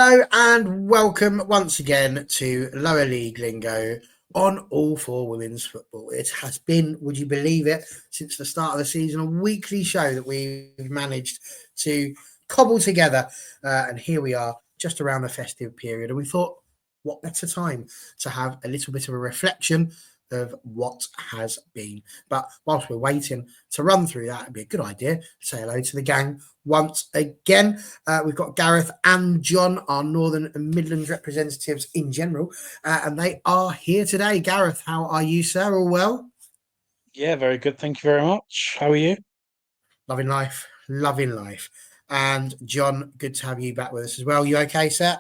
Hello and welcome once again to Lower League Lingo on All for Women's Football. It has been, would you believe it, since the start of the season, a weekly show that we've managed to cobble together. And here we are, just around the festive period. And we thought, what better time to have a little bit of a reflection of what has been. But whilst we're waiting to run through that, it'd be a good idea to say hello to the gang once again. We've got Gareth and John, our Northern and Midlands representatives in general, and they are here today. Gareth, how are you, sir? All well? Yeah, very good. Thank you very much. How are you? Loving life, loving life. And John, good to have you back with us as well. You okay, sir?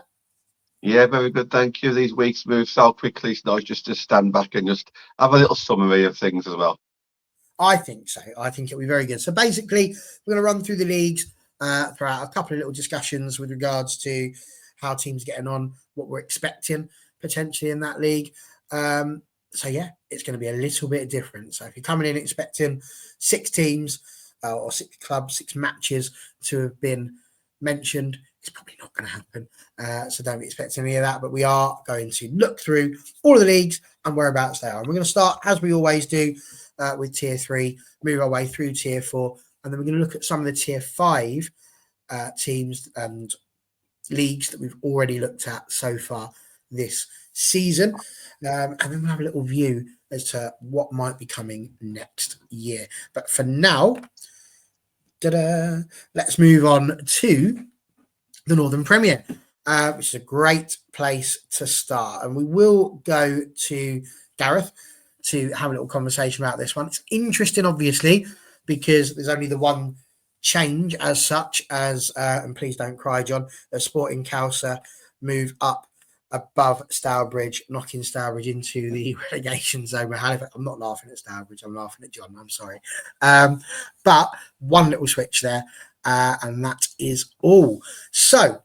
Yeah, very good. Thank you. These weeks move so quickly. It's nice just to stand back and just have a little summary of things as well. I think so. I think it'll be very good. So basically, we're going to run through the leagues, throughout a couple of little discussions with regards to how teams are getting on, what we're expecting potentially in that league. So yeah, it's going to be a little bit different. So if you're coming in expecting 6 teams or 6 clubs, 6 matches to have been mentioned, it's probably not going to happen. So don't be expecting any of that. But we are going to look through all of the leagues and whereabouts they are. And we're going to start, as we always do, with tier 3, move our way through tier 4, and then we're going to look at some of the tier 5 teams and leagues that we've already looked at so far this season. And then we'll have a little view as to what might be coming next year. But for now, let's move on to the Northern Premier, which is a great place to start. And we will go to Gareth to have a little conversation about this one. It's interesting, obviously, because there's only the one change as such as, and please don't cry, John, the Sporting Cowser move up above Stourbridge, knocking Stourbridge into the relegation zone. I'm not laughing at Stourbridge, I'm laughing at John, I'm sorry. But one little switch there, and that is all. So,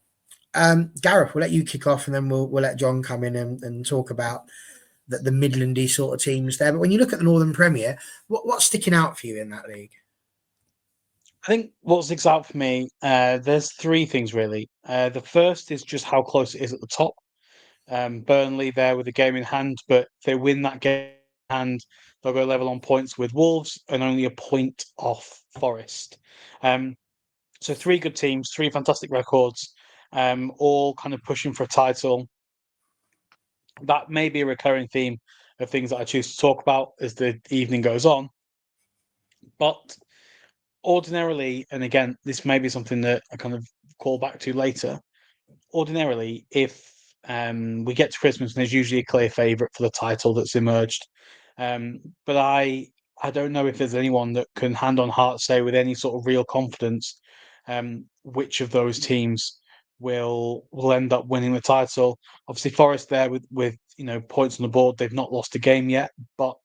Gareth, we'll let you kick off and then we'll let John come in and talk about the Midlandy sort of teams there. But when you look at the Northern Premier, what's sticking out for you in that league? I think what sticks out for me, there's 3 things really. The first is just how close it is at the top. Burnley there with a game in hand, but if they win that game in hand, they'll go level on points with Wolves and only a point off Forest. So 3 good teams, 3 fantastic records, all kind of pushing for a title. That may be a recurring theme of things that I choose to talk about as the evening goes on. But ordinarily, and again, this may be something that I kind of call back to later. Ordinarily, if we get to Christmas, and there's usually a clear favourite for the title that's emerged. But I don't know if there's anyone that can hand on heart say with any sort of real confidence which of those teams will end up winning the title. Obviously, Forest there with points on the board. They've not lost a game yet, but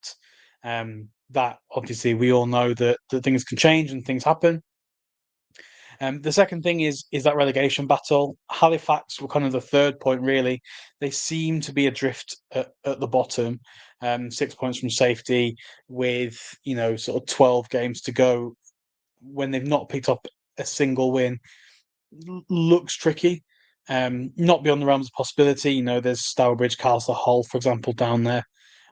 that obviously we all know that things can change and things happen. The second thing is that relegation battle. Halifax were kind of the third point, really. They seem to be adrift at the bottom, 6 points from safety with, sort of 12 games to go when they've not picked up a single win. Looks tricky. Not beyond the realms of possibility. There's Stourbridge, Castle, Hull, for example, down there.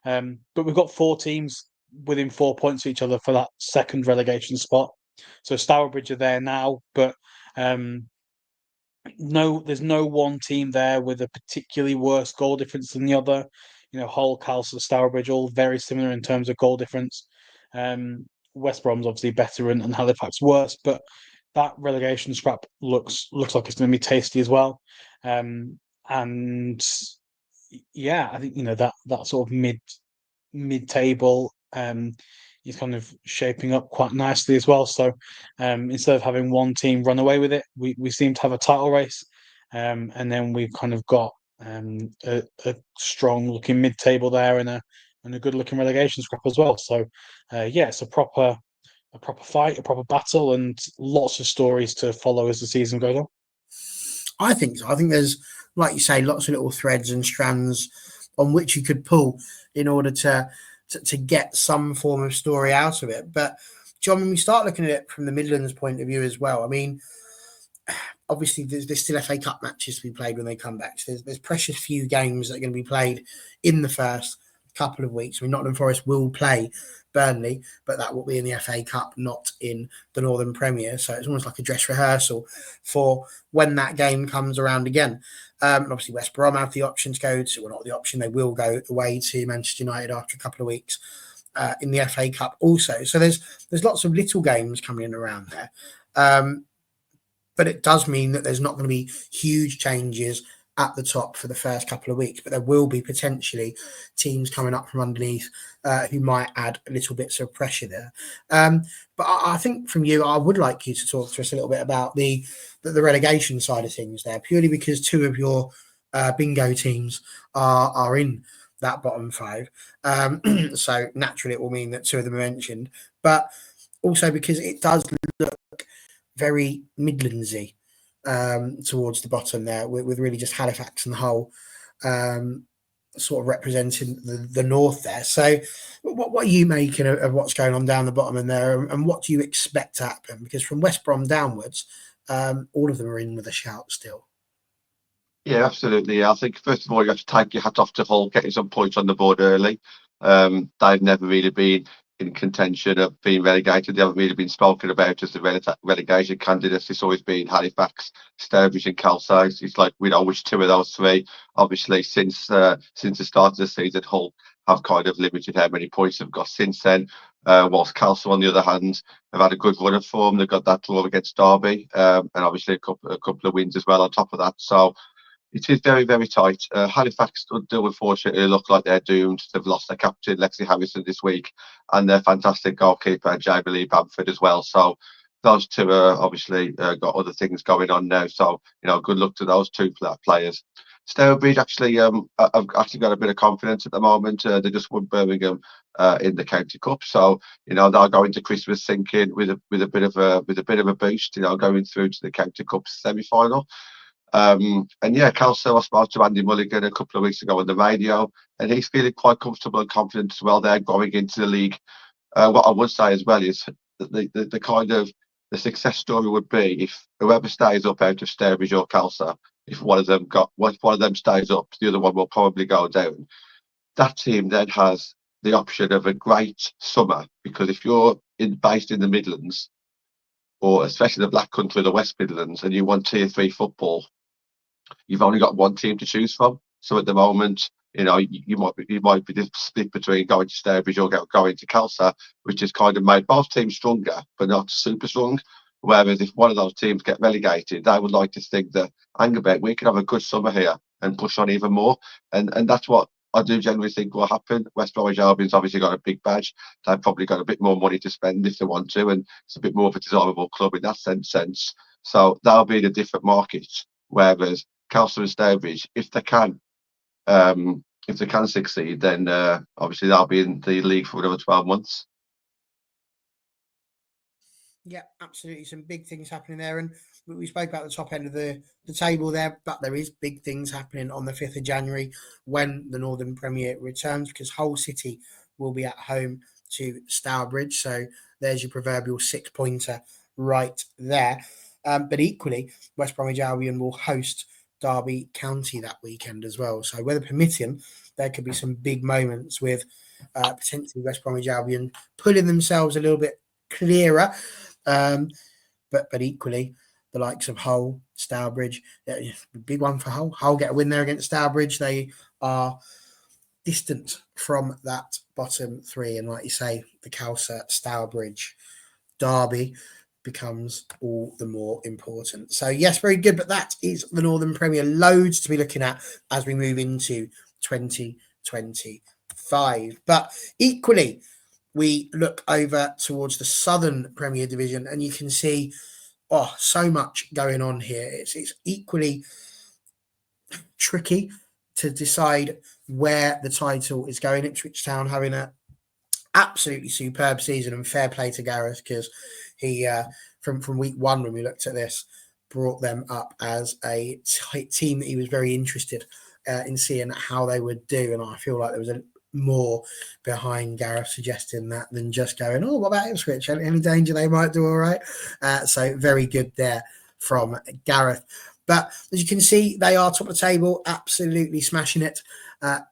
But we've got 4 teams within 4 points of each other for that second relegation spot. So Stourbridge are there now, but there's no one team there with a particularly worse goal difference than the other. Hull, Castle, Stourbridge, all very similar in terms of goal difference. West Brom's obviously better and Halifax worse, but that relegation scrap looks like it's going to be tasty as well. And yeah, I think that sort of mid-table is kind of shaping up quite nicely as well. So instead of having one team run away with it, we seem to have a title race, and then we've kind of got a strong looking mid-table there and a good looking relegation scrap as well. So yeah, it's a proper fight, a proper battle, and lots of stories to follow as the season goes on. I think so. I think there's, like you say, lots of little threads and strands on which you could pull in order to get some form of story out of it. But John, when we start looking at it from the Midlands point of view as well, I mean, obviously there's still FA Cup matches to be played when they come back. So there's precious few games that are going to be played in the first couple of weeks. I mean, Nottingham Forest will play Burnley, but that will be in the FA Cup, not in the Northern Premier. So it's almost like a dress rehearsal for when that game comes around again. And obviously West Brom have the option to go to, well, not the option, they will go away to Manchester United after a couple of weeks in the FA Cup also. So there's lots of little games coming in around there. But it does mean that there's not going to be huge changes at the top for the first couple of weeks, but there will be potentially teams coming up from underneath who might add little bits of pressure there. But I think from you, I would like you to talk to us a little bit about the relegation side of things there, purely because two of your bingo teams are in that bottom five. So naturally it will mean that two of them are mentioned, but also because it does look very Midlandsy towards the bottom there, with really just Halifax and Hull sort of representing the north there. So what are you making of what's going on down the bottom in there, and what do you expect to happen? Because from West Brom downwards, all of them are in with a shout still. Yeah, absolutely. I think first of all you have to take your hat off to Hull getting some points on the board early. They've never really been in contention of being relegated. They haven't really been spoken about as the relegation candidates. It's always been Halifax, Stourbridge, and Calcio. It's like we know which two of those three. Obviously, since the start of the season, Hull have kind of limited how many points they've got since then. Whilst Calcio, on the other hand, have had a good run of form. They've got that draw against Derby, and obviously a couple of wins as well on top of that. So it is very, very tight. Halifax do unfortunately look like they're doomed. They've lost their captain, Lexi Harrison, this week, and their fantastic goalkeeper, Jamie Lee Bamford, as well. So those two are obviously got other things going on now. So, good luck to those two players. Stourbridge actually have actually got a bit of confidence at the moment. They just won Birmingham in the County Cup, so they're going to Christmas thinking with a bit of a boost. Going through to the County Cup semi-final. And yeah, Calcio, I spoke to Andy Mulligan a couple of weeks ago on the radio, and he's feeling quite comfortable and confident as well there going into the league. What I would say as well is that the kind of the success story would be if whoever stays up out of Stourbridge or Calcio, if one of them stays up, the other one will probably go down. That team then has the option of a great summer, because if you're based in the Midlands, or especially the Black Country, the West Midlands, and you want Tier 3 football, you've only got one team to choose from. So at the moment, you might be split between going to Stourbridge or going to Calcio, which has kind of made both teams stronger, but not super strong. Whereas if one of those teams get relegated, they would like to think that, hang about, we can have a good summer here and push on even more. And that's what I do generally think will happen. West Bromwich Albion's obviously got a big badge. They've probably got a bit more money to spend if they want to, and it's a bit more of a desirable club in that sense. So that'll be in a different market. Whereas Calcio and Stourbridge, if they can succeed, then obviously they'll be in the league for another 12 months. Yeah, absolutely. Some big things happening there. And we spoke about the top end of the table there, but there is big things happening on the 5th of January when the Northern Premier returns, because Hull City will be at home to Stourbridge. So there's your proverbial 6-pointer right there. But equally, West Bromwich Albion will host Derby County that weekend as well. So weather permitting, there could be some big moments with potentially West Bromwich Albion pulling themselves a little bit clearer. But equally, the likes of Hull, Stourbridge, big one for Hull. Hull get a win there against Stourbridge. They are distant from that bottom three. And like you say, the Calcio, Stourbridge, Derby becomes all the more important. So yes, very good. But that is the Northern Premier. Loads to be looking at as we move into 2025. But equally, we look over towards the Southern Premier Division, and you can see, so much going on here. It's equally tricky to decide where the title is going. Ipswich Town having an absolutely superb season, and fair play to Gareth, because he, from week one, when we looked at this, brought them up as a team that he was very interested in seeing how they would do. And I feel like there was more behind Gareth suggesting that than just going, what about Ipswich? Any danger they might do all right? So very good there from Gareth. But as you can see, they are top of the table, absolutely smashing it.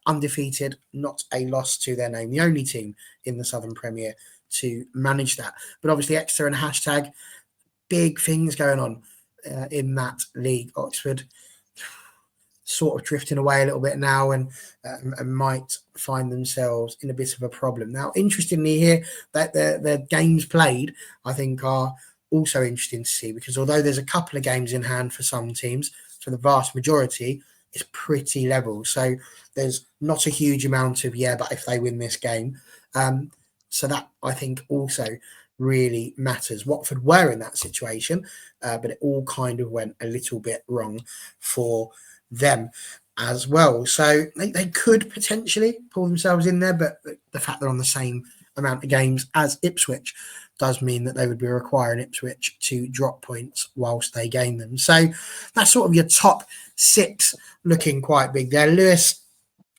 Undefeated, not a loss to their name. The only team in the Southern Premier to manage that. But obviously, Exeter and Hashtag, big things going on in that league. Oxford sort of drifting away a little bit now and might find themselves in a bit of a problem. Now, interestingly here, that their games played, I think, are also interesting to see, because although there's a couple of games in hand for some teams, for the vast majority, it's pretty level. So there's not a huge amount of, but if they win this game. So that, I think, also really matters. Watford were in that situation, but it all kind of went a little bit wrong for them as well. So they could potentially pull themselves in there, but the fact they're on the same amount of games as Ipswich does mean that they would be requiring Ipswich to drop points whilst they gain them. So that's sort of your top 6 looking quite big there. Lewis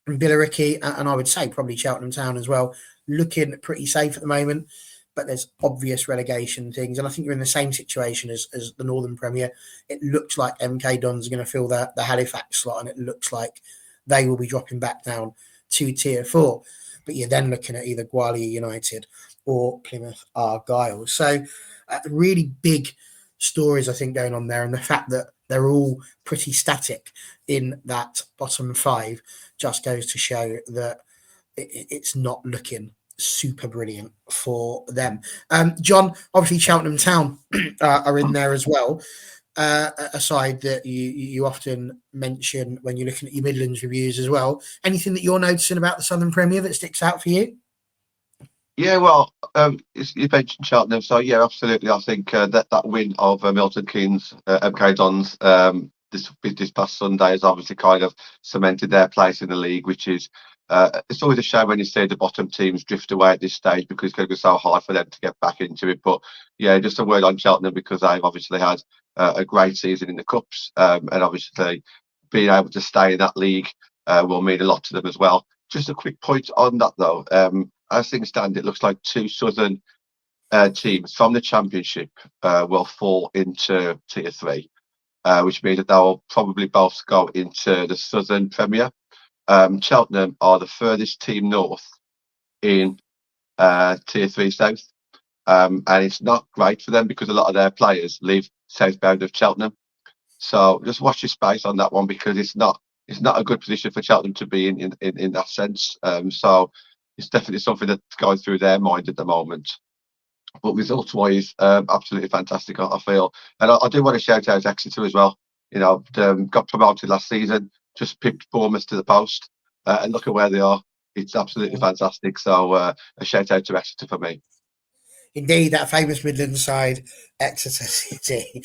and Billericay, and I would say probably Cheltenham Town as well, looking pretty safe at the moment. But there's obvious relegation things. And I think you're in the same situation as the Northern Premier. It looks like MK Dons are going to fill the Halifax slot, and it looks like they will be dropping back down to Tier 4. But you're then looking at either Gwalia United or Plymouth Argyle. So really big stories, I think, going on there. And the fact that they're all pretty static in that bottom 5 just goes to show that it's not looking super brilliant for them. John, obviously Cheltenham Town are in there as well. A side that you often mention when you're looking at your Midlands reviews as well. Anything that you're noticing about the Southern Premier that sticks out for you? Yeah, well, you mentioned Cheltenham, so yeah, absolutely. I think that win of Milton Keynes, MK Dons, this past Sunday has obviously kind of cemented their place in the league, which is it's always a shame when you see the bottom teams drift away at this stage, because it's going to be so hard for them to get back into it. But yeah, just a word on Cheltenham, because they've obviously had a great season in the cups, and obviously being able to stay in that league will mean a lot to them as well. Just a quick point on that though. As things stand, it looks like 2 Southern teams from the Championship will fall into Tier 3, which means that they will probably both go into the Southern Premier. Cheltenham are the furthest team north in Tier 3 South, and it's not great for them because a lot of their players live southbound of Cheltenham. So just watch your space on that one, because it's not a good position for Cheltenham to be in that sense. So it's definitely something that's going through their mind at the moment. But results-wise, absolutely fantastic, I feel. And I do want to shout out Exeter as well. You know, got promoted last season, just pipped Bournemouth to the post, and look at where they are. It's absolutely fantastic. So a shout out to Exeter for me. Indeed, that famous Midland side, Exeter City,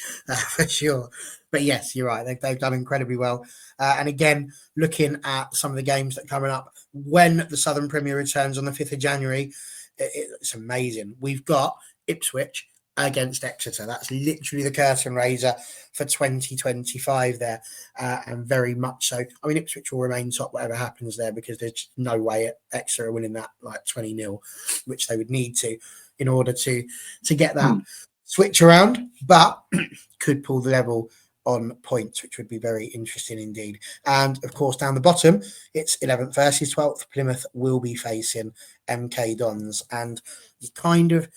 for sure. But yes, you're right. They've done incredibly well. And again, looking at some of the games that are coming up when the Southern Premier returns on the 5th of January, it's amazing. We've got Ipswich against Exeter. That's literally the curtain raiser for 2025 there, and very much so. I mean, Ipswich will remain top whatever happens there, because there's no way Exeter are winning that like 20-0, which they would need to in order to get that switch around, but could pull the level on points, which would be very interesting indeed. And of course, down the bottom, it's 11th versus 12th. Plymouth will be facing MK Dons, and you kind of,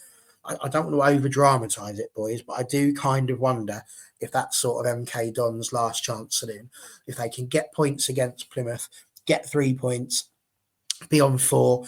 I don't want to over dramatize it, boys, but I do kind of wonder if that's sort of MK Dons' last chance saloon. If they can get points against Plymouth, get 3 points, be on 4,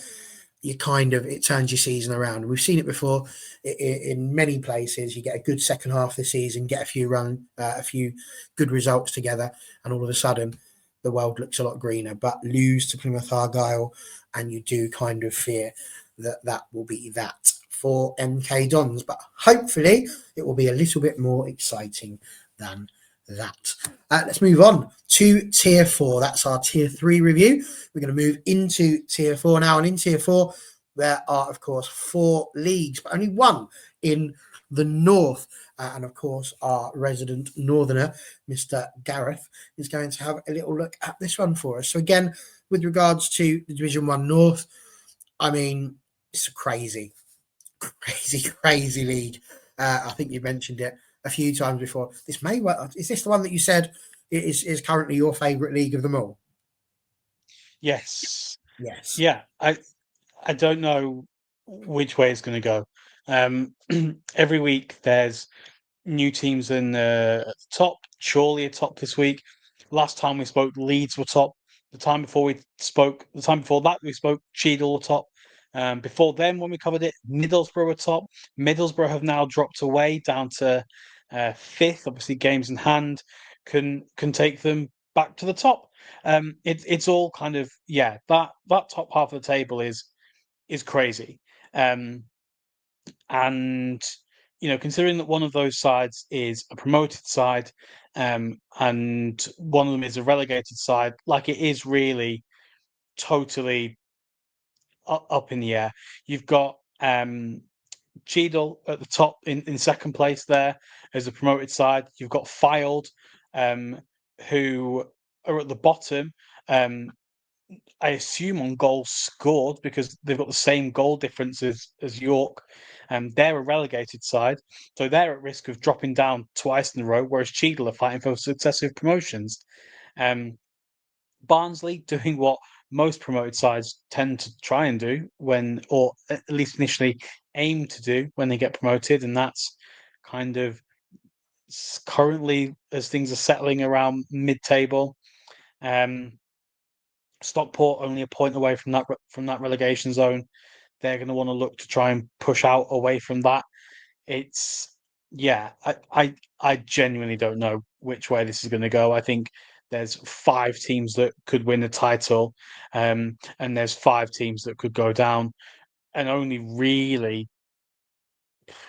you kind of, it turns your season around. We've seen it before in many places. You get a good second half of the season, get a few good results together, and all of a sudden the world looks a lot greener. But lose to Plymouth Argyle, and you do kind of fear that will be that for MK Dons. But hopefully it will be a little bit more exciting than that. Let's move on to Tier 4. That's our Tier 3 review. We're going to move into Tier 4 now. And in Tier 4, there are, of course, 4 leagues, but only 1 in the north. And, of course, our resident northerner, Mr. Gareth, is going to have a little look at this one for us. So, again, with regards to the Division 1 North, I mean, it's a crazy league. I think you mentioned it a few times before. This may well, is this the one that you said is currently your favourite league of them all? Yes. Yes. Yeah. I don't know which way it's going to go. Every week there's new teams in at the top. Chorley are top this week. Last time we spoke, Leeds were top. The time before that, we spoke, Cheadle were top. Before then, when we covered it, Middlesbrough were top. Middlesbrough have now dropped away down to fifth. Obviously, games in hand can take them back to the top. It's all kind of that top half of the table is crazy. And considering that one of those sides is a promoted side, and one of them is a relegated side, like it is really totally up in the air. You've got Cheadle at the top in second place there as a promoted side. You've got Filed, who are at the bottom. I assume on goals scored because they've got the same goal difference as York. They're a relegated side, so they're at risk of dropping down twice in a row, whereas Cheadle are fighting for successive promotions. Barnsley doing what most promoted sides tend to try and do or at least initially aim to do when they get promoted, and that's kind of currently as things are settling around mid-table. Stockport only a point away from that relegation zone. They're going to want to look to try and push out away from that. I genuinely don't know which way this is going to go. I think there's 5 teams that could win the title, and there's 5 teams that could go down, and only really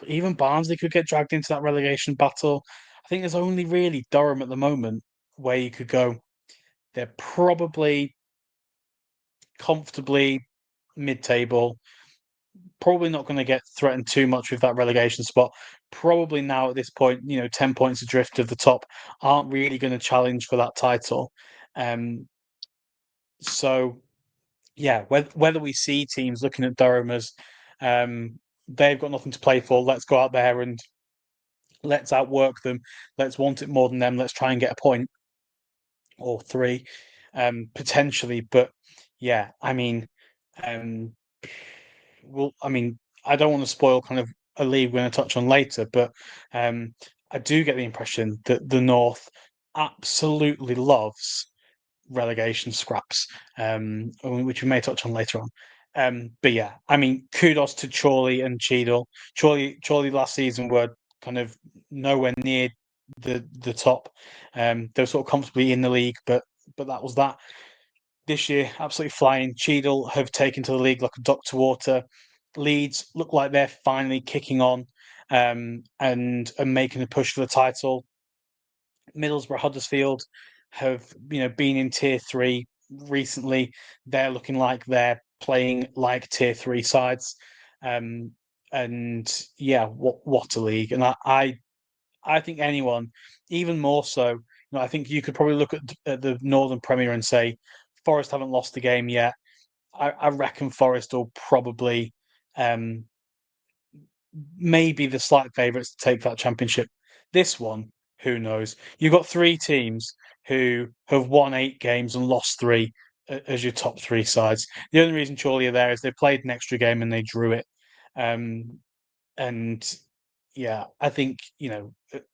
even Barnsley could get dragged into that relegation battle. I think there's only really Durham at the moment where you could go. They're probably comfortably mid-table. Probably not going to get threatened too much with that relegation spot. Probably now at this point, 10 points adrift of the top, aren't really going to challenge for that title. So, yeah, whether we see teams looking at Durham as they've got nothing to play for, let's go out there and let's outwork them. Let's want it more than them. Let's try and get a point or 3, potentially. But yeah, I mean, I don't want to spoil kind of a league we're going to touch on later, but I do get the impression that the North absolutely loves relegation scraps, which we may touch on later on. But yeah, I mean, kudos to Chorley and Cheadle. Chorley last season were kind of nowhere near the top. They were sort of comfortably in the league, but that was that. This year, absolutely flying. Cheadle have taken to the league like a duck to water. Leeds look like they're finally kicking on, and making a push for the title. Middlesbrough, Huddersfield have been in tier 3 recently. They're looking like they're playing like tier 3 sides, and yeah, what a league! And I think anyone, even more so, I think you could probably look at the Northern Premier and say Forest haven't lost the game yet. I reckon Forest will probably maybe the slight favourites to take that championship. This one, who knows? You've got 3 teams who have won 8 games and lost 3 as your top 3 sides. The only reason Chorley are there is they played an extra game and they drew it. And yeah, I think,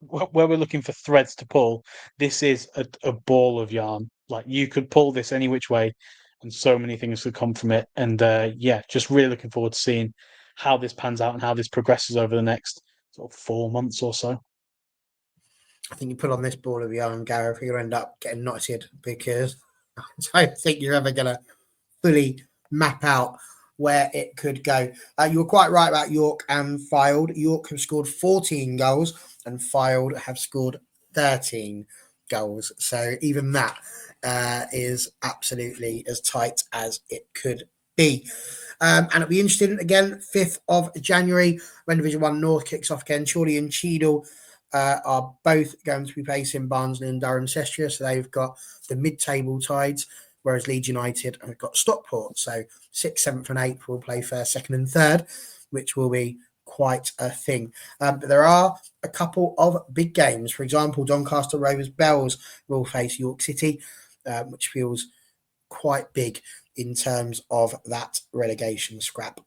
where we're looking for threads to pull, this is a ball of yarn. Like, you could pull this any which way, and so many things could come from it. And just really looking forward to seeing how this pans out and how this progresses over the next sort of 4 months or so. I think you put on this ball of yarn, Gareth, you're going to end up getting knotted because I don't think you're ever going to fully map out where it could go. You were quite right about York and Fylde. York have scored 14 goals and Fylde have scored 13 goals. So even that is absolutely as tight as it could be. And it'll be interesting again, 5th of January, when Division 1 North kicks off again. Chorley and Cheadle are both going to be facing Barnsley and Durham Cestria. So they've got the mid-table tides, whereas Leeds United have got Stockport. So 6th, 7th and 8th will play first, second and third, which will be quite a thing. But there are a couple of big games. For example, Doncaster Rovers Bells will face York City, which feels quite big in terms of that relegation scrap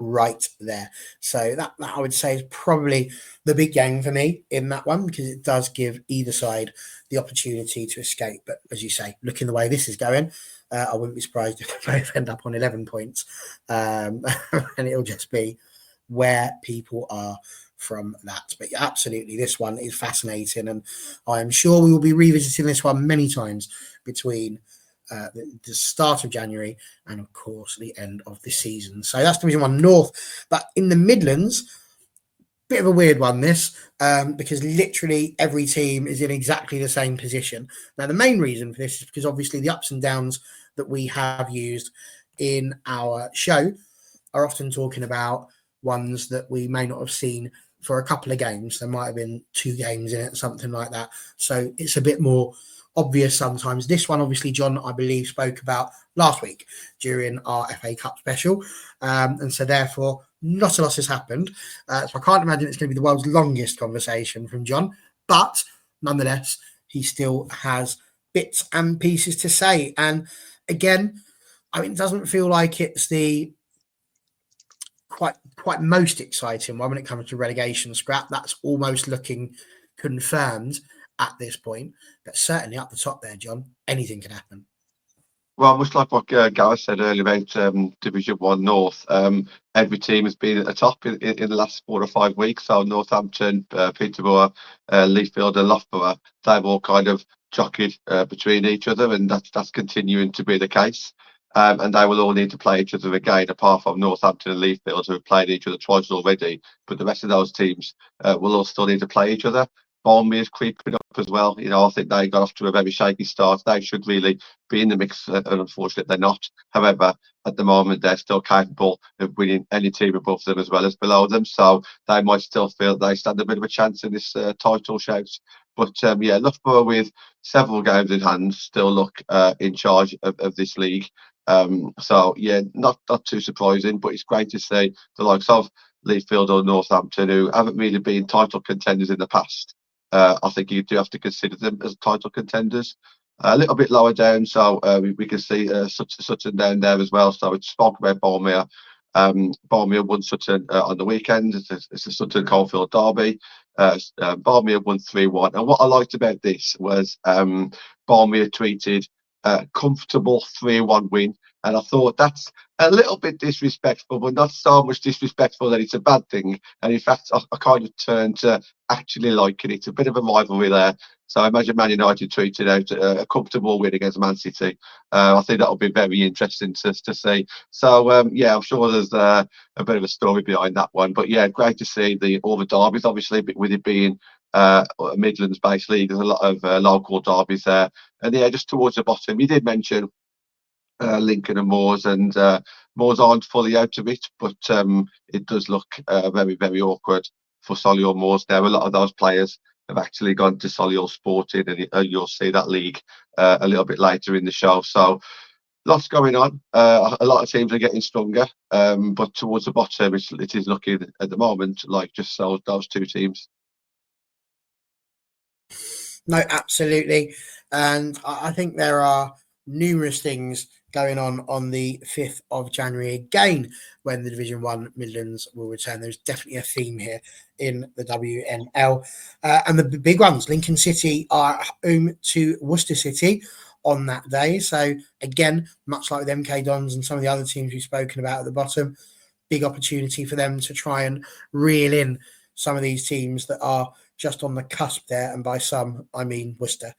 right there. So that I would say is probably the big game for me in that one, because it does give either side the opportunity to escape. But as you say, looking the way this is going, I wouldn't be surprised if they both end up on 11 points. And it'll just be where people are from that. But absolutely, this one is fascinating. And I am sure we will be revisiting this one many times between the start of January and, of course, the end of the season. So that's Division 1 North. But in the Midlands, bit of a weird one, this, because literally every team is in exactly the same position. Now, the main reason for this is because obviously the ups and downs that we have used in our show are often talking about ones that we may not have seen for a couple of games. There might have been 2 games in it, something like that. So it's a bit more obvious sometimes. This one, obviously, John, I believe, spoke about last week during our FA Cup special. And so therefore, not a lot has happened. So I can't imagine it's going to be the world's longest conversation from John. But nonetheless, he still has bits and pieces to say. And again, I mean, it doesn't feel like it's the quite most exciting one when it comes to relegation scrap. That's almost looking confirmed at this point, but certainly up the top there, John, anything can happen. Well, much like what Gareth said earlier about Division 1 North, every team has been at the top in the last 4 or 5 weeks. So Northampton, Peterborough, Leafield and Loughborough, they've all kind of jockeyed between each other, and that's continuing to be the case. And they will all need to play each other again, apart from Northampton and Leafield, who have played each other twice already. But the rest of those teams will all still need to play each other. Barnsley is creeping up as well. I think they got off to a very shaky start. They should really be in the mix, and unfortunately they're not. However, at the moment they're still capable of winning any team above them as well as below them. So they might still feel they stand a bit of a chance in this title shout. But yeah, Loughborough, with several games in hand, still look in charge of this league. So yeah, not too surprising, but it's great to see the likes of Leafield or Northampton, who haven't really been title contenders in the past. I think you do have to consider them as title contenders. A little bit lower down, so we can see Sutton down there as well. So it's spoke about Barnsley. Barnsley won Sutton on the weekend. It's a Sutton Coalfield derby. Barnsley won 3-1. And what I liked about this was Barnsley tweeted comfortable 3-1 win. And I thought that's a little bit disrespectful, but not so much disrespectful that it's a bad thing. And in fact, I kind of turned to actually liking it. It's a bit of a rivalry there. So I imagine Man United tweeted out a comfortable win against Man City. I think that'll be very interesting to see. So yeah, I'm sure there's a bit of a story behind that one. But yeah, great to see all the derbies, obviously, with it being a Midlands-based league. There's a lot of local derbies there. And yeah, just towards the bottom, you did mention Lincoln and Moors, and Moors aren't fully out of it, but it does look very, very awkward for Solihull Moors now. A lot of those players have actually gone to Solihull Sporting, and you'll see that league a little bit later in the show. So lots going on. A lot of teams are getting stronger, but towards the bottom, it is looking at the moment like just those 2 teams. No, absolutely. And I think there are numerous things going on the 5th of January again when the Division 1 Midlands will return. There's definitely a theme here in the WNL. And the big ones, Lincoln City are home to Worcester City on that day. So again, much like with MK Dons and some of the other teams we've spoken about at the bottom, big opportunity for them to try and reel in some of these teams that are just on the cusp there, and by some I mean Worcester.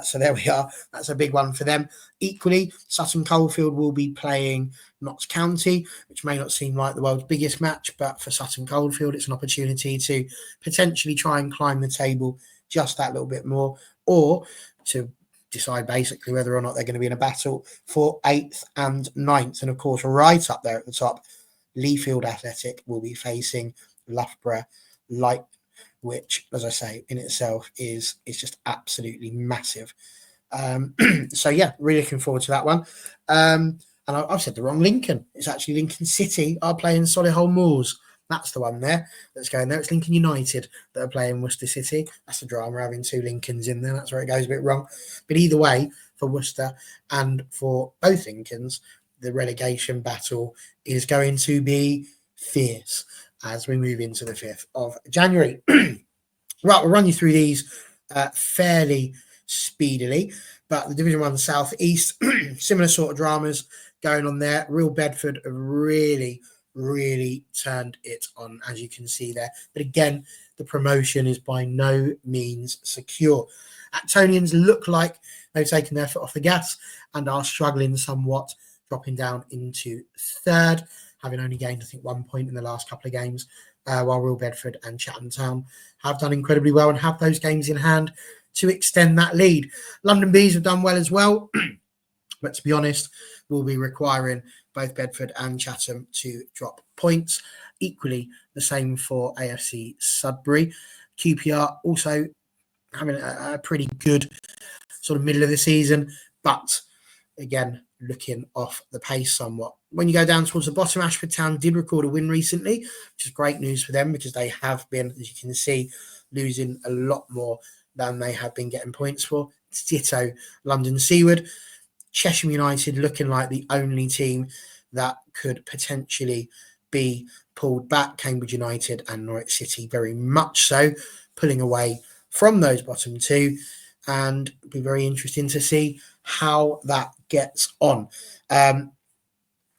So there we are. That's a big one for them. Equally, Sutton Coalfield will be playing Notts County, which may not seem like the world's biggest match, but for Sutton Coalfield, it's an opportunity to potentially try and climb the table just that little bit more, or to decide basically whether or not they're going to be in a battle for 8th and 9th. And of course, right up there at the top, Leafield Athletic will be facing Loughborough Light, which, as I say, in itself is just absolutely massive. So yeah, really looking forward to that one. And I've said the wrong Lincoln. It's actually Lincoln City are playing Solihull Moors That's the one there that's going there. It's Lincoln United that are playing Worcester City. That's the drama, having two Lincolns in there. That's where it goes a bit wrong. But either way, for Worcester and for both Lincolns, the relegation battle is going to be fierce as we move into the 5th of January. Right, we'll run you through these fairly speedily. But the Division 1 South East, similar sort of dramas going on there. Real Bedford have really turned it on, as you can see there. But again, the promotion is by no means secure. Actonians look like they've taken their foot off the gas and are struggling somewhat, dropping down into 3rd, having only gained, I think, 1 point in the last couple of games, while Real Bedford and Chatham Town have done incredibly well and have those games in hand to extend that lead. London Bees have done well as well, but to be honest, we'll be requiring both Bedford and Chatham to drop points. Equally, the same for AFC Sudbury. QPR also having a pretty good sort of middle of the season, but again, looking off the pace somewhat. When you go down towards the bottom, Ashford Town did record a win recently, which is great news for them because they have been, as you can see, losing a lot more than they have been getting points for. Ditto London Seaward. Cheshire United looking like the only team that could potentially be pulled back. Cambridge United and Norwich City very much so, pulling away from those bottom two, and it'll be very interesting to see how that gets on.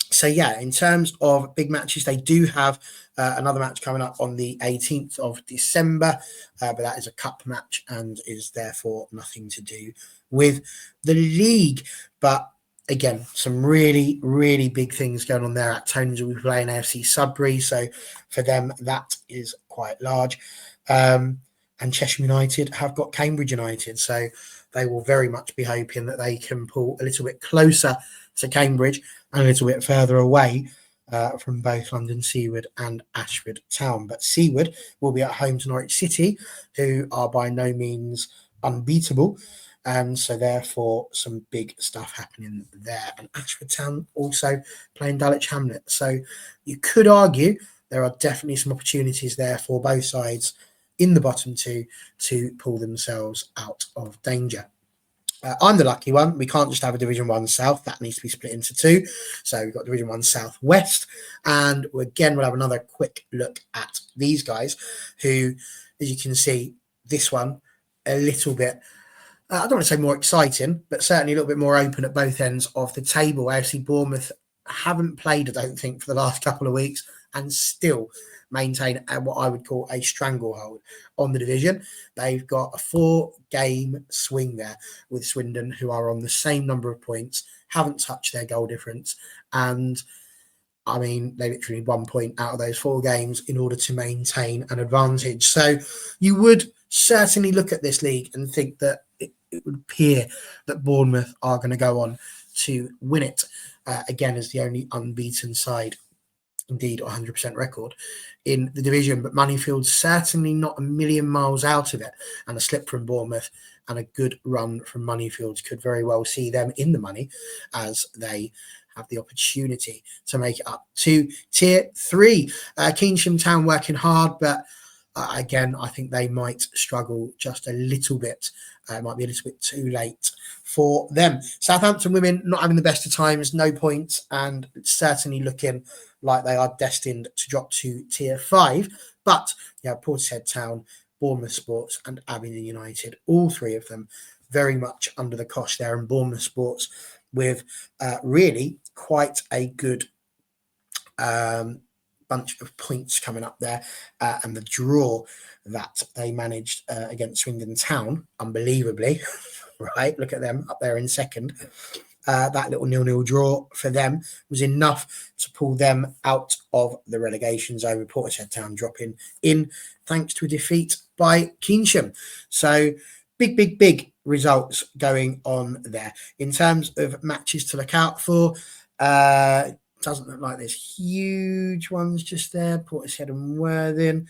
So yeah, in terms of big matches, they do have another match coming up on the 18th of December, but that is a cup match and is therefore nothing to do with the league. But again, some really big things going on there. Actonians will be playing AFC Sudbury, so for them that is quite large. And Cheshire United have got Cambridge United, so they will very much be hoping that they can pull a little bit closer to Cambridge and a little bit further away from both London Seaward and Ashford Town. But Seaward will be at home to Norwich City, who are by no means unbeatable. And so therefore some big stuff happening there. And Ashford Town also playing Dulwich Hamlet. So you could argue there are definitely some opportunities there for both sides in the bottom two to pull themselves out of danger. I'm the lucky one. We can't just have a Division 1 South. That needs to be split into two. So we've got Division 1 South West. And again, we'll have another quick look at these guys who, as you can see, this one a little bit, I don't want to say more exciting, but certainly a little bit more open at both ends of the table. AFC Bournemouth haven't played, I don't think, for the last couple of weeks and still maintain what I would call a stranglehold on the division. They've got a 4-game swing there with Swindon, who are on the same number of points, haven't touched their goal difference. And I mean, they literally need 1 point out of those 4 games in order to maintain an advantage. So you would certainly look at this league and think that it would appear that Bournemouth are going to go on to win it again as the only unbeaten side, indeed 100% record in the division. But Moneyfield's certainly not a million miles out of it, and a slip from Bournemouth and a good run from Moneyfields could very well see them in the money as they have the opportunity to make it up to Tier 3. Keynsham Town working hard, but again, I think they might struggle just a little bit. It might be a little bit too late for them. Southampton women not having the best of times, no points, and certainly looking like they are destined to drop to Tier 5. But you have Portishead Town, Bournemouth Sports and Abingdon United, all three of them very much under the cosh there, and Bournemouth Sports with really quite a good bunch of points coming up there, and the draw that they managed against Swindon Town, unbelievably, right? Look at them up there in second. That little 0-0 draw for them was enough to pull them out of the relegation zone, with Portishead Town dropping in thanks to a defeat by Keynsham. So big results going on there. In terms of matches to look out for, doesn't look like there's huge ones just there. Portishead and Worthing.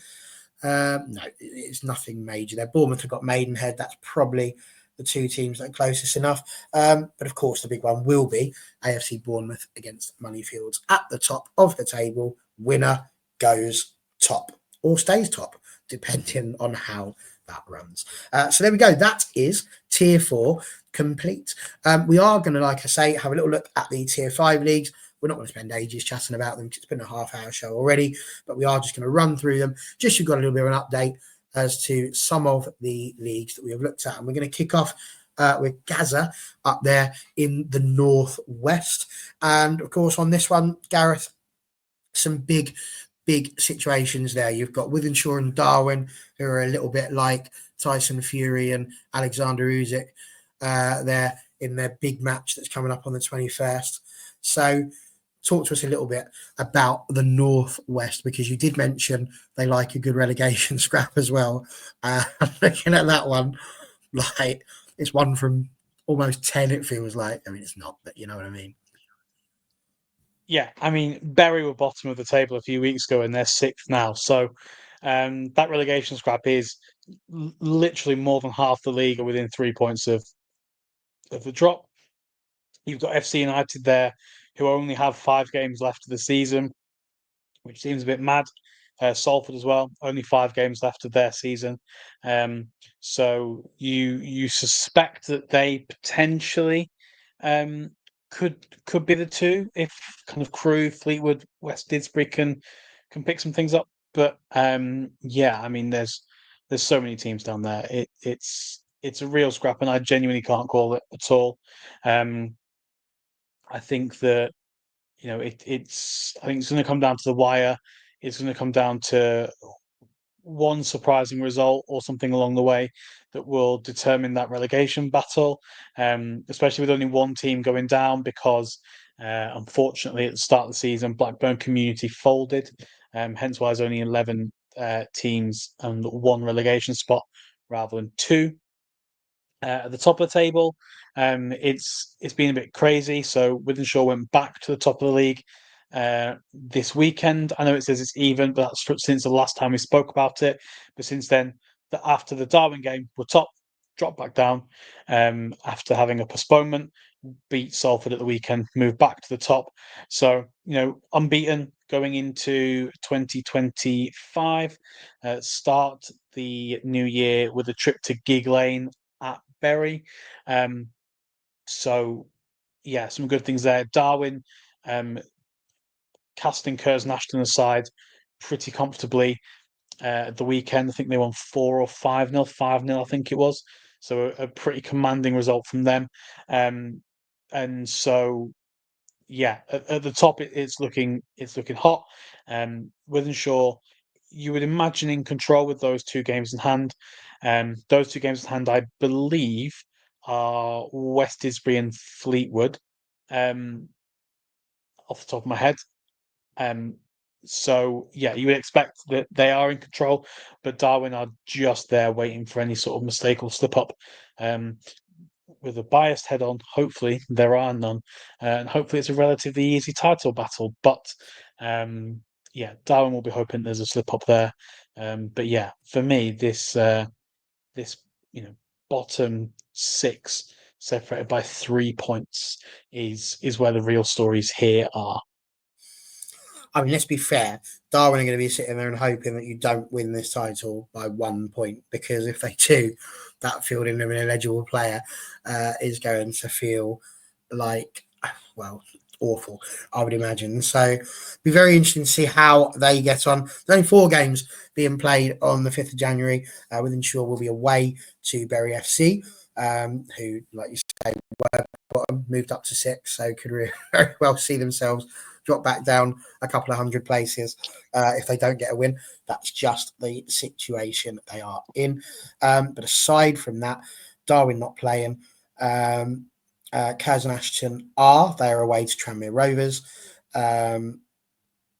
No, it's nothing major there. Bournemouth have got Maidenhead. That's probably the two teams that are closest enough. But of course, the big one will be AFC Bournemouth against Moneyfields at the top of the table. Winner goes top or stays top, depending on how that runs. So there we go. That is Tier 4 complete. We are going to, like I say, have a little look at the Tier 5 leagues. We're not going to spend ages chatting about them because it's been a half-hour show already, but we are just going to run through them. Just so you've got a little bit of an update as to some of the leagues that we have looked at. And we're going to kick off with Gaza up there in the northwest. And, of course, on this one, Gareth, some big situations there. You've got Wythenshawe and Darwin, who are a little bit like Tyson Fury and Alexander Usyk there in their big match that's coming up on the 21st. So talk to us a little bit about the Northwest, because you did mention they like a good relegation scrap as well. Looking at that one, like it's one from almost 10, it feels like. I mean, it's not, but you know what I mean. Yeah, I mean, Bury were bottom of the table a few weeks ago and they're 6th now. So that relegation scrap is literally more than half the league are within 3 points of the drop. You've got FC United there, who only have 5 games left of the season, which seems a bit mad. Salford as well, only 5 games left of their season. So you suspect that they potentially could be the two if kind of Crewe, Fleetwood, West Didsbury can pick some things up. But yeah, I mean, there's so many teams down there. It's a real scrap, and I genuinely can't call it at all. I think that I think it's going to come down to the wire. It's going to come down to one surprising result or something along the way that will determine that relegation battle, especially with only one team going down because, unfortunately, at the start of the season, Blackburn Community folded, hence why there's only 11 teams and 1 relegation spot rather than 2. At the top of the table, it's been a bit crazy. So Wythenshawe went back to the top of the league this weekend. I know it says it's even, but that's since the last time we spoke about it. But since then, after the Darwin game, we're top, dropped back down after having a postponement, beat Salford at the weekend, moved back to the top. So, unbeaten going into 2025, start the new year with a trip to Gig Lane at Bury. So, yeah, some good things there. Darwin, casting Curzon Ashton aside pretty comfortably at the weekend. I think they won 4 or 5-0, 5-0, I think it was. So a pretty commanding result from them. And so, yeah, at the top, it's looking hot. Wythenshawe, you would imagine in control with those 2 games in hand. Those 2 games in hand, I believe, are West Didsbury and Fleetwood, off the top of my head. So yeah, you would expect that they are in control, but Darwin are just there waiting for any sort of mistake or slip up. With a biased head on, hopefully there are none, and hopefully it's a relatively easy title battle. But yeah, Darwin will be hoping there's a slip up there. But yeah, for me, this bottom 6 separated by 3 points is where the real stories here are. I mean, let's be fair. Darwin are going to be sitting there and hoping that you don't win this title by 1 point, because if they do, that fielding an eligible player is going to feel like, well, awful, I would imagine. So it'll be very interesting to see how they get on. There's only 4 games being played on the 5th of January. Wythenshawe will be away to Bury FC, who, like you say, were bottom, moved up to 6, so could very well see themselves drop back down a couple of 100 places if they don't get a win. That's just the situation they are in. But aside from that, Darwin not playing. Curzon Ashton they're away to Tranmere Rovers.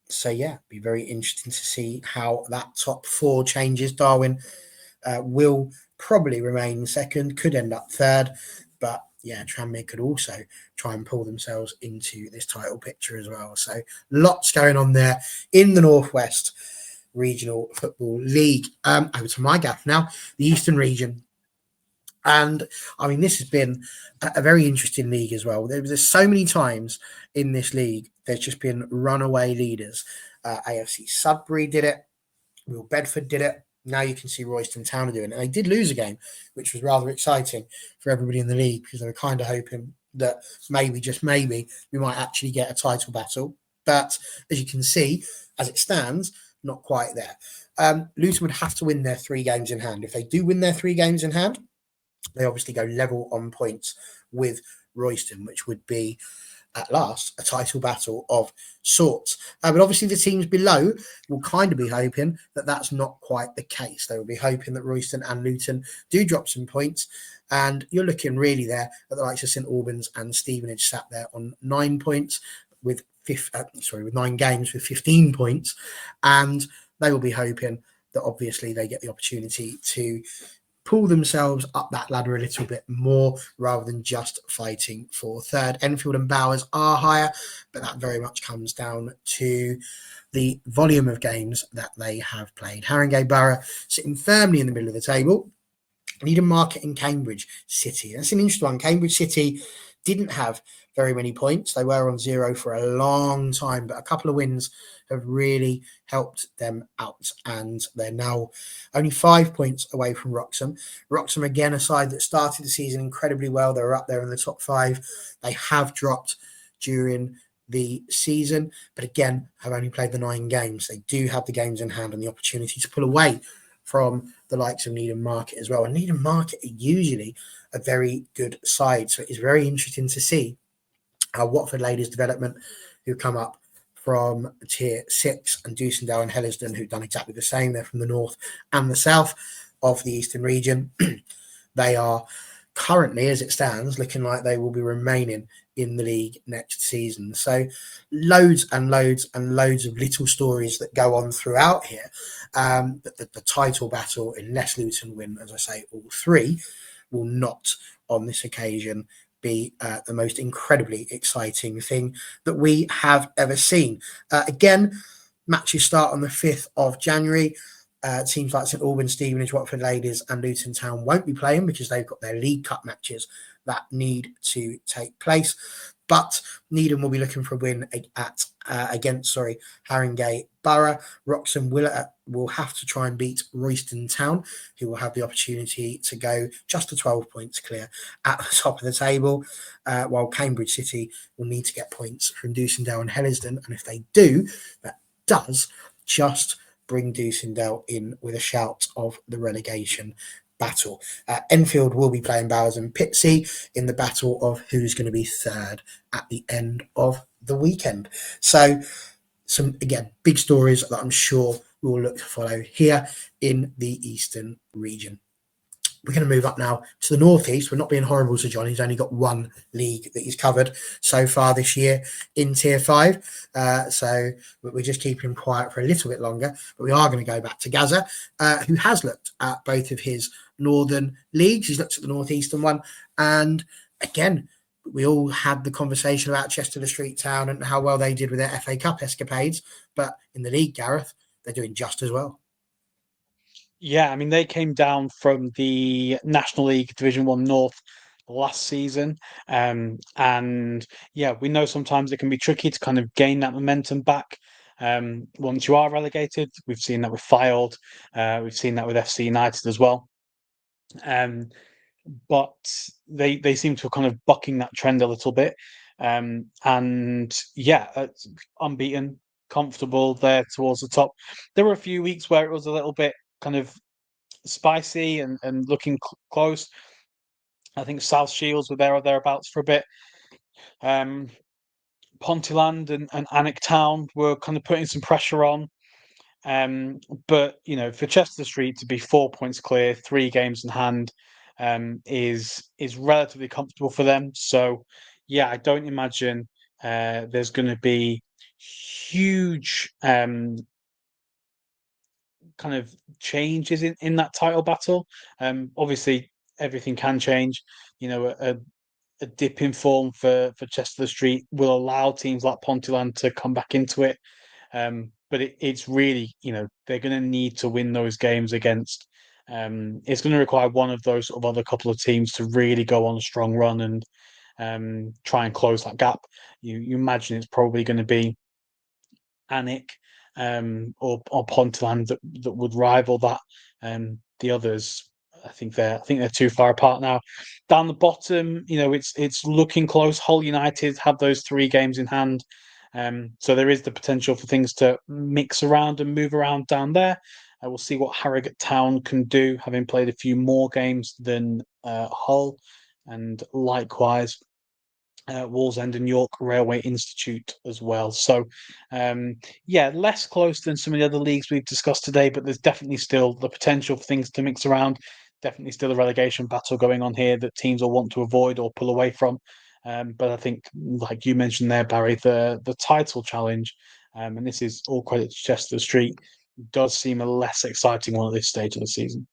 So yeah, be very interesting to see how that top 4 changes. Darwin will probably remain second, could end up third, but yeah, Tranmere could also try and pull themselves into this title picture as well. So lots going on there in the Northwest Regional Football League. Over to my gaff now, the Eastern Region. And I mean, this has been a very interesting league as well. There's so many times in this league, there's just been runaway leaders. AFC Sudbury did it Will Bedford did it. Now you can see Royston Town doing it. And they did lose a game, which was rather exciting for everybody in the league because they were kind of hoping that maybe, just maybe, we might actually get a title battle. But as you can see, as it stands, not quite there. Luton would have to win their 3 games in hand. If they do win their 3 games in hand, they obviously go level on points with Royston, which would be at last a title battle of sorts. But obviously the teams below will kind of be hoping that that's not quite the case. They will be hoping that Royston and Luton do drop some points, and you're looking really there at the likes of St Albans and Stevenage sat there on 9 points with 9 games with 15 points, and they will be hoping that obviously they get the opportunity to pull themselves up that ladder a little bit more rather than just fighting for third. Enfield and Bowers are higher, but that very much comes down to the volume of games that they have played. Haringey Borough sitting firmly in the middle of the table. Needham Market and Cambridge City. That's an interesting one. Cambridge City didn't have very many points. They were on 0 for a long time, but a couple of wins have really helped them out, and they're now only 5 points away from Wroxham. Wroxham, again, a side that started the season incredibly well. They were up there in the top 5. They have dropped during the season, but again, have only played the 9 games. They do have the games in hand and the opportunity to pull away from the likes of Needham Market as well. And Needham Market are usually a very good side, so it is very interesting to see how Watford Ladies Development, who come up from Tier 6, and Dewsendale and Hellersden, who've done exactly the same. They're from the north and the south of the eastern region. They are currently, as it stands, looking like they will be remaining in the league next season. So loads and loads and loads of little stories that go on throughout here. But the title battle, unless Luton win, as I say, all 3, will not on this occasion be the most incredibly exciting thing that we have ever seen. Again, matches start on the 5th of January. Teams like St Albans, Stevenage, Watford Ladies and Luton Town won't be playing because they've got their League Cup matches that need to take place. But Needham will be looking for a win against Haringey Borough. Wroxham will have to try and beat Royston Town, who will have the opportunity to go just to 12 points clear at the top of the table, while Cambridge City will need to get points from Dewsendale and Hellersden. And if they do, that does just bring Dewsendale in with a shout of the relegation battle. Enfield will be playing Bowers and Pitsea in the battle of who's going to be third at the end of the weekend. So some, again, big stories that I'm sure we will look to follow here in the Eastern region. We're going to move up now to the northeast. We're not being horrible to John. He's only got 1 league that he's covered so far this year in Tier 5. So we're just keeping him quiet for a little bit longer. But we are going to go back to Gaza, who has looked at both of his northern leagues. He's looked at the northeastern one. And again, we all had the conversation about Chester Street Town and how well they did with their FA Cup escapades. But in the league, Gareth, they're doing just as well. Yeah, I mean, they came down from the National League Division 1 North last season. And yeah, we know sometimes it can be tricky to kind of gain that momentum back once you are relegated. We've seen that with Fylde. We've seen that with FC United as well. But they seem to have kind of bucking that trend a little bit. And yeah, unbeaten, comfortable there towards the top. There were a few weeks where it was a little bit kind of spicy and looking close. I think South Shields were there or thereabouts for a bit. Pontyland and Alnwick Town were kind of putting some pressure on. But you know, for Chester Street to be 4 points clear, 3 games in hand, is relatively comfortable for them. So yeah, I don't imagine there's going to be huge kind of changes in that title battle. Obviously, everything can change. You know, a dip in form for Chester Street will allow teams like Pontyland to come back into it. But it's really, you know, they're going to need to win those games against. It's going to require one of those sort of other couple of teams to really go on a strong run and try and close that gap. You imagine it's probably going to be Alnwick or Ponteland that would rival that. The others, I think they're too far apart now. Down the bottom, it's looking close. Hull United have those 3 games in hand, so there is the potential for things to mix around and move around down there. We'll see what Harrogate Town can do, having played a few more games than Hull, and likewise Wallsend and York Railway Institute as well. So, less close than some of the other leagues we've discussed today, but there's definitely still the potential for things to mix around. Definitely still a relegation battle going on here that teams will want to avoid or pull away from. But I think, like you mentioned there, Barry, the title challenge, and this is all credit to Chester Street, does seem a less exciting one at this stage of the season.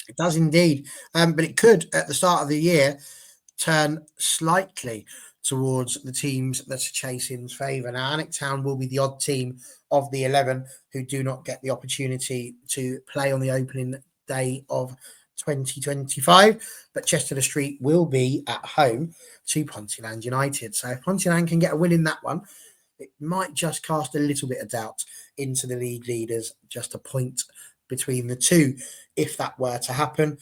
It does indeed, but it could at the start of the year turn slightly towards the teams that are chasing's favour. Now, Alnwick Town will be the odd team of the 11 who do not get the opportunity to play on the opening day of 2025, but Chester Street will be at home to Ponteland United. So if Ponteland can get a win in that one, it might just cast a little bit of doubt into the league leaders, just a point between the two, if that were to happen.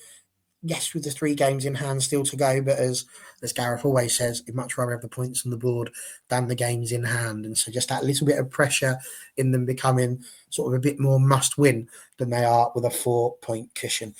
Yes, with the 3 games in hand still to go, but as Gareth always says, he'd much rather have the points on the board than the games in hand. And so just that little bit of pressure in them becoming sort of a bit more must-win than they are with a 4-point cushion.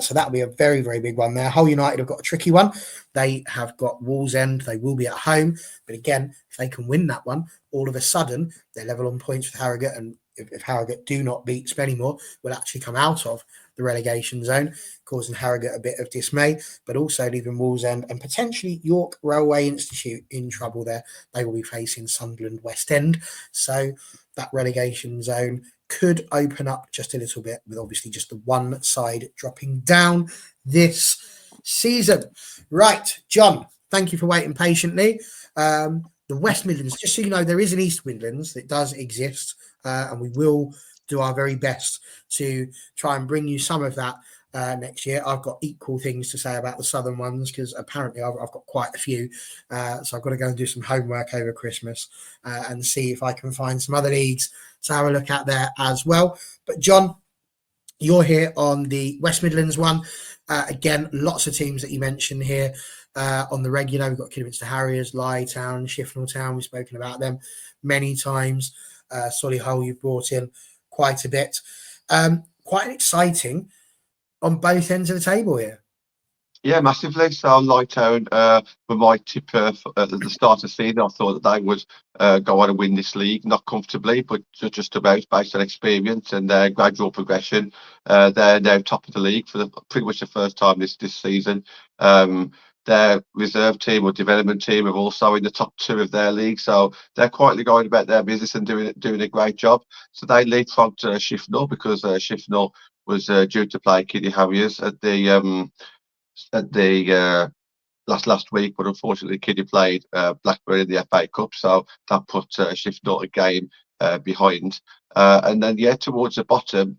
So that'll be a very, very big one there. Hull United have got a tricky one. They have got Wallsend. They will be at home. But again, if they can win that one, all of a sudden, they're level on points with Harrogate. And if Harrogate do not beat Spennymoor, will actually come out of the relegation zone, causing Harrogate a bit of dismay, but also leaving Wallsend and potentially York Railway Institute in trouble there. They will be facing Sunderland West End. So that relegation zone could open up just a little bit, with obviously just the one side dropping down this season. Right, John, thank you for waiting patiently. The West Midlands, just so you know, there is an East Midlands that does exist, and we will do our very best to try and bring you some of that next year. I've got equal things to say about the southern ones because apparently I've got quite a few. So I've got to go and do some homework over Christmas and see if I can find some other leagues to have a look at there as well. But John, you're here on the West Midlands one. Again, lots of teams that you mentioned here on the regular. We've got Kidderminster Harriers, Lye Town, Shifnal Town. We've spoken about them many times. Solihull you've brought in quite a bit. Quite exciting on both ends of the table here. Yeah, massively. So Lightown were my tipper at the start of the season. I thought that they would go on and win this league, not comfortably, but just about based on experience and their gradual progression. They're now top of the league for pretty much the first time this season. Their reserve team or development team are also in the top 2 of their league, so they're quietly going about their business and doing a great job. So they leapfrogged Shifnal because Shifnal was due to play Kiddie Harriers at the last week, but unfortunately Kiddie played Blackburn in the FA Cup, so that put Shifnal a game behind. And then towards the bottom,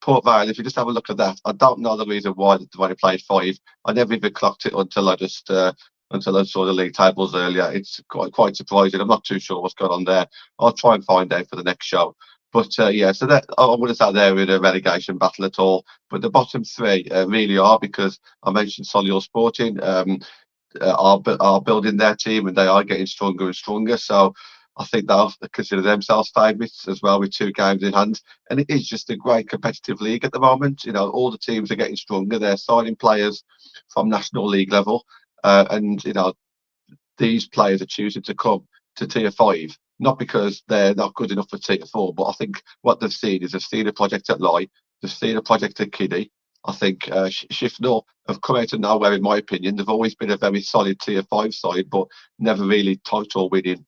Port Vale, if you just have a look at that, I don't know the reason why they've only played 5. I never even clocked it until I saw the league tables earlier. It's quite surprising. I'm not too sure what's going on there. I'll try and find out for the next show. But so that I wouldn't say they're in a relegation battle at all. But the bottom 3 really are, because I mentioned Solihull Sporting are building their team and they are getting stronger and stronger. So I think they'll consider themselves favourites as well with 2 games in hand. And it is just a great competitive league at the moment. You know, all the teams are getting stronger. They're signing players from National League level, and you know, these players are choosing to come to Tier 5, not because they're not good enough for Tier 4, but I think what they've seen is they've seen a project at Lye, they've seen a project at Kiddie. I think Shifnal have come out of nowhere, in my opinion. They've always been a very solid Tier 5 side, but never really title-winning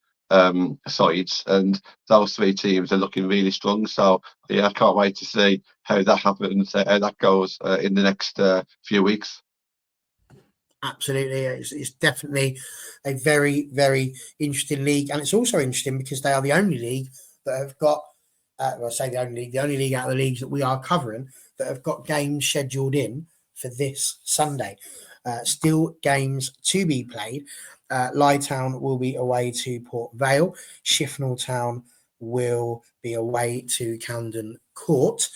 sides. And those 3 teams are looking really strong. So, yeah, I can't wait to see how that happens, how that goes in the next few weeks. Absolutely. It's definitely a very, very interesting league. And it's also interesting because they are the only league that have got, I say the only league out of the leagues that we are covering that have got games scheduled in for this Sunday. Still games to be played. Lye Town will be away to Port Vale. Shifnal Town will be away to Camden Court.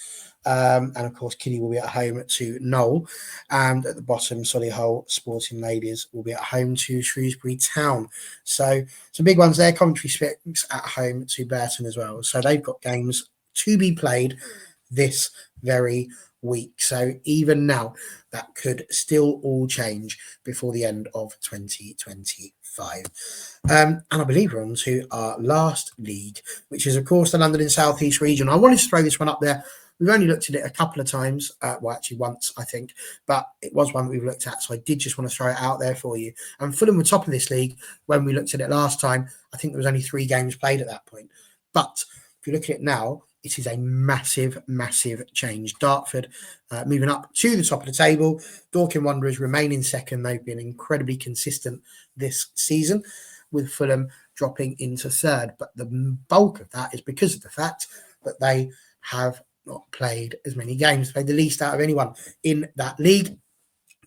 And of course, Kiddie will be at home to Knoll. And at the bottom, Solihull Sporting Ladies will be at home to Shrewsbury Town. So some big ones there. Coventry Spicks at home to Burton as well. So they've got games to be played this very week. So even now, that could still all change before the end of 2025. And I believe we're on to our last league, which is, of course, the London and South East region. I wanted to throw this one up there. We've only looked at it a couple of times, well, actually once, I think, but it was one that we've looked at, so I did just want to throw it out there for you. And Fulham were top of this league when we looked at it last time. I think there was only 3 games played at that point. But if you look at it now, it is a massive, massive change. Dartford moving up to the top of the table. Dorking Wanderers remain in second. They've been incredibly consistent this season, with Fulham dropping into third. But the bulk of that is because of the fact that they have not played as many games, played the least out of anyone in that league.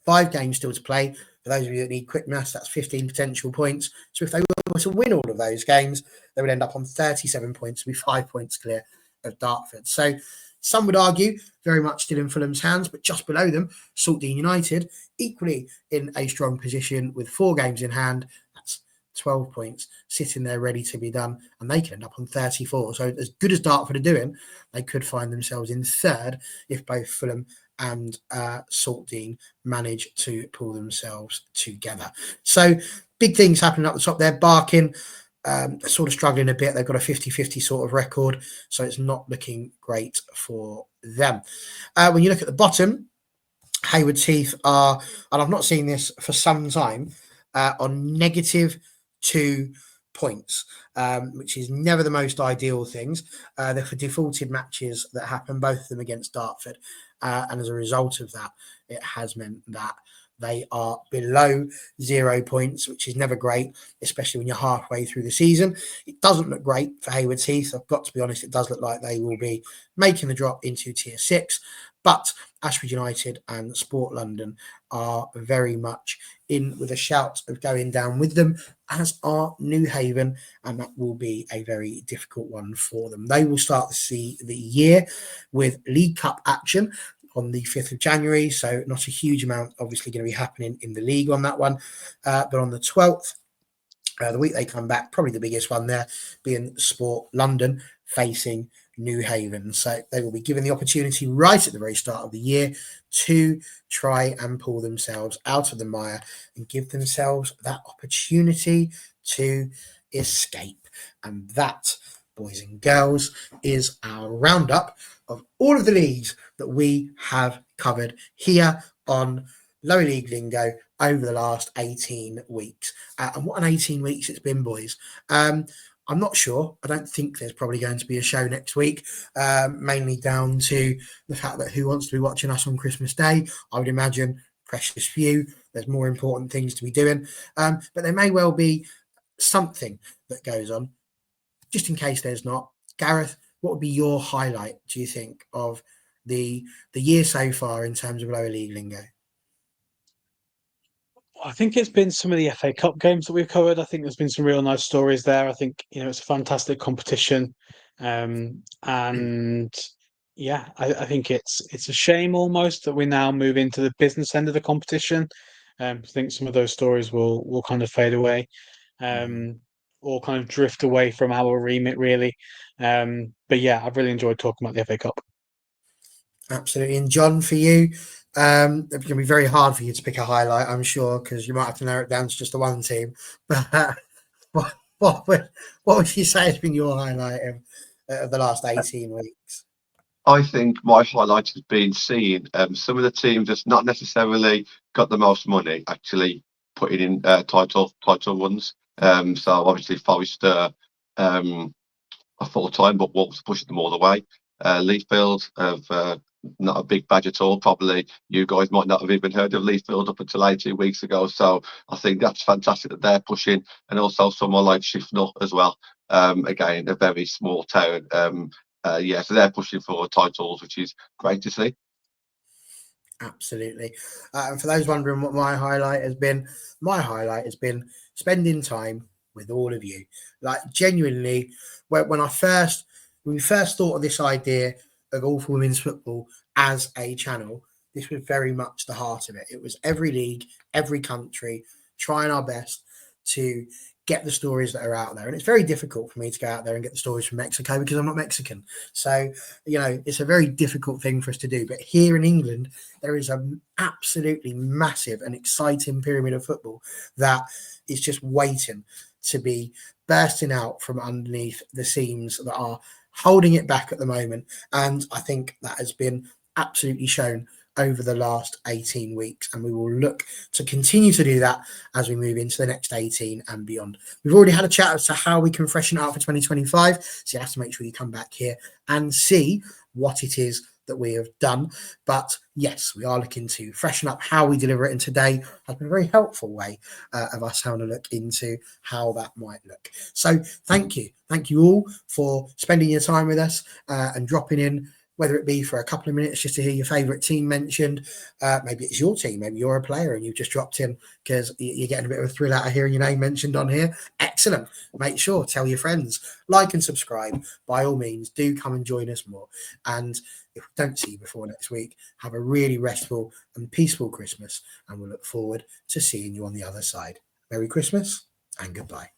5 games still to play. For those of you that need quick maths, that's 15 potential points. So if they were to win all of those games, they would end up on 37 points, to be 5 points clear of Dartford. So some would argue very much still in Fulham's hands, but just below them, Saltdean United, equally in a strong position with 4 games in hand. That's 12 points sitting there ready to be done, and they can end up on 34. So as good as Dartford are doing, they could find themselves in third if both Fulham and Saltdean manage to pull themselves together. So big things happening up the top there. Barking sort of struggling a bit. They've got a 50-50 sort of record, so it's not looking great for them. When you look at the bottom, Haywards Heath are, and I've not seen this for some time, on -2 points, which is never the most ideal things. They're for defaulted matches that happen, both of them against Dartford. And as a result of that, it has meant that they are below 0 points, which is never great, especially when you're halfway through the season. It doesn't look great for Haywards Heath. I've got to be honest, it does look like they will be making the drop into Tier 6. But Ashford United and Sport London are very much in with a shout of going down with them, as are New Haven, and that will be a very difficult one for them. They will start to see the year with League Cup action on the 5th of January, so not a huge amount obviously going to be happening in the league on that one. But on the 12th, the week they come back, probably the biggest one there being Sport London facing New Haven. So they will be given the opportunity right at the very start of the year to try and pull themselves out of the mire and give themselves that opportunity to escape. And that, boys and girls, is our roundup of all of the leagues that we have covered here on Lower League Lingo over the last 18 weeks. And what an 18 weeks it's been, boys. I'm not sure. I don't think there's probably going to be a show next week, mainly down to the fact that who wants to be watching us on Christmas Day? I would imagine precious few. There's more important things to be doing. But there may well be something that goes on. Just in case there's not, Gareth, what would be your highlight, do you think, of the year so far in terms of Lower League Lingo? I think it's been some of the FA Cup games that we've covered. I think there's been some real nice stories there. I think, it's a fantastic competition. And yeah, I think it's a shame almost that we now move into the business end of the competition. I think some of those stories will kind of fade away, or kind of drift away from our remit, really. But yeah, I've really enjoyed talking about the FA Cup. Absolutely. And John, for you, it's going to be very hard for you to pick a highlight, I'm sure, because you might have to narrow it down to just the one team. But what would you say has been your highlight of the last 18 weeks? I think my highlight has been seeing some of the teams that's not necessarily got the most money actually putting in title runs. So obviously Forester a full time, but Wolves pushing them all the way. Leafield have not a big badge at all. Probably you guys might not have even heard of Leafield up until 18 weeks ago. So I think that's fantastic that they're pushing, and also someone like Shifnal as well. Again, a very small town. So they're pushing for titles, which is great to see. Absolutely. And for those wondering what my highlight has been spending time with all of you. Like, genuinely, when we first thought of this idea of All for Women's Football as a channel, this was very much the heart of it. It was every league, every country, trying our best to get the stories that are out there. And it's very difficult for me to go out there and get the stories from Mexico because I'm not Mexican. So, it's a very difficult thing for us to do. But here in England, there is an absolutely massive and exciting pyramid of football that is just waiting to be bursting out from underneath the seams that are holding it back at the moment. And I think that has been absolutely shown over the last 18 weeks, and we will look to continue to do that as we move into the next 18 and beyond. We've already had a chat as to how we can freshen it up for 2025, so you have to make sure you come back here and see what it is that we have done. But yes, we are looking to freshen up how we deliver it, and today has been a very helpful way of us having a look into how that might look. So thank you all for spending your time with us and dropping in, whether it be for a couple of minutes just to hear your favourite team mentioned. Maybe it's your team, maybe you're a player and you've just dropped in because you're getting a bit of a thrill out of hearing your name mentioned on here. Excellent. Make sure, tell your friends, like and subscribe. By all means, do come and join us more. And if we don't see you before next week, have a really restful and peaceful Christmas, and we'll look forward to seeing you on the other side. Merry Christmas and goodbye.